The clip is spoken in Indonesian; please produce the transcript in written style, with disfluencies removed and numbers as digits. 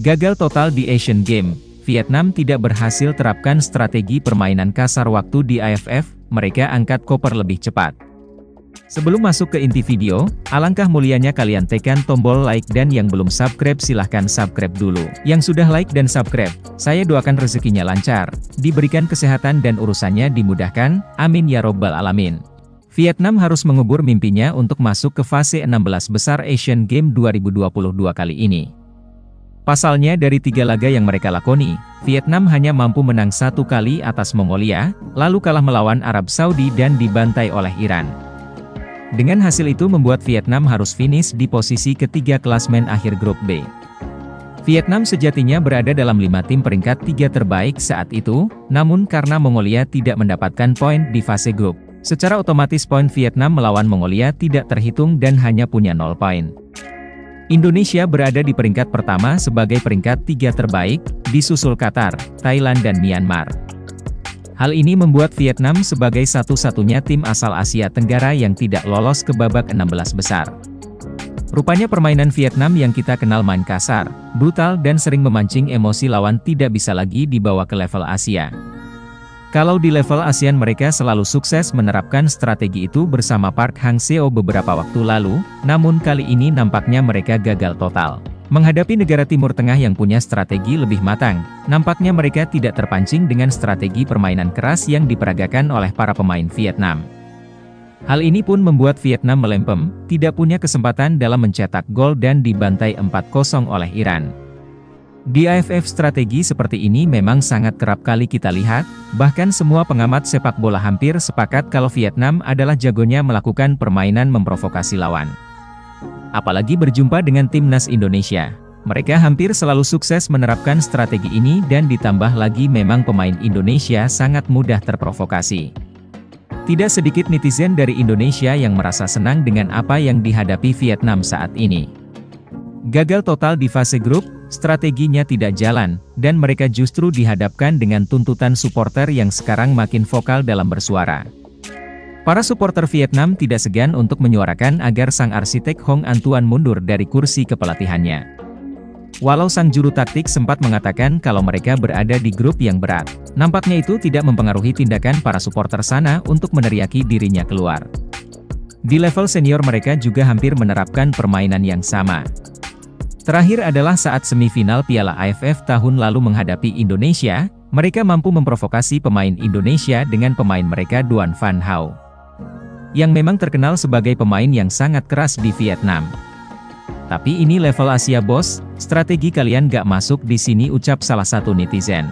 Gagal total di Asian Games, Vietnam tidak berhasil terapkan strategi permainan kasar waktu di AFF, mereka angkat koper lebih cepat. Sebelum masuk ke inti video, alangkah mulianya kalian tekan tombol like dan yang belum subscribe silahkan subscribe dulu. Yang sudah like dan subscribe, saya doakan rezekinya lancar, diberikan kesehatan dan urusannya dimudahkan, amin ya robbal alamin. Vietnam harus mengubur mimpinya untuk masuk ke fase 16 besar Asian Games 2022 kali ini. Pasalnya dari 3 laga yang mereka lakoni, Vietnam hanya mampu menang 1 kali atas Mongolia, lalu kalah melawan Arab Saudi dan dibantai oleh Iran. Dengan hasil itu membuat Vietnam harus finish di posisi ketiga klasmen akhir grup B. Vietnam sejatinya berada dalam 5 tim peringkat 3 terbaik saat itu, namun karena Mongolia tidak mendapatkan poin di fase grup, secara otomatis poin Vietnam melawan Mongolia tidak terhitung dan hanya punya 0 poin. Indonesia berada di peringkat pertama sebagai peringkat 3 terbaik, disusul Qatar, Thailand dan Myanmar. Hal ini membuat Vietnam sebagai satu-satunya tim asal Asia Tenggara yang tidak lolos ke babak 16 besar. Rupanya permainan Vietnam yang kita kenal main kasar, brutal dan sering memancing emosi lawan tidak bisa lagi dibawa ke level Asia. Kalau di level ASEAN mereka selalu sukses menerapkan strategi itu bersama Park Hang-seo beberapa waktu lalu, namun kali ini nampaknya mereka gagal total. Menghadapi negara Timur Tengah yang punya strategi lebih matang, nampaknya mereka tidak terpancing dengan strategi permainan keras yang diperagakan oleh para pemain Vietnam. Hal ini pun membuat Vietnam melempem, tidak punya kesempatan dalam mencetak gol dan dibantai 4-0 oleh Iran. Di AFF strategi seperti ini memang sangat kerap kali kita lihat, bahkan semua pengamat sepak bola hampir sepakat kalau Vietnam adalah jagonya melakukan permainan memprovokasi lawan. Apalagi berjumpa dengan timnas Indonesia, mereka hampir selalu sukses menerapkan strategi ini dan ditambah lagi memang pemain Indonesia sangat mudah terprovokasi. Tidak sedikit netizen dari Indonesia yang merasa senang dengan apa yang dihadapi Vietnam saat ini. Gagal total di fase grup, strateginya tidak jalan, dan mereka justru dihadapkan dengan tuntutan supporter yang sekarang makin vokal dalam bersuara. Para supporter Vietnam tidak segan untuk menyuarakan agar sang arsitek Hong Antuan mundur dari kursi kepelatihannya. Walau sang juru taktik sempat mengatakan kalau mereka berada di grup yang berat, nampaknya itu tidak mempengaruhi tindakan para supporter sana untuk meneriaki dirinya keluar. Di level senior mereka juga hampir menerapkan permainan yang sama. Terakhir adalah saat semifinal Piala AFF tahun lalu menghadapi Indonesia, mereka mampu memprovokasi pemain Indonesia dengan pemain mereka Duan Van Hau, yang memang terkenal sebagai pemain yang sangat keras di Vietnam. Tapi ini level Asia bos, strategi kalian gak masuk di sini ucap salah satu netizen.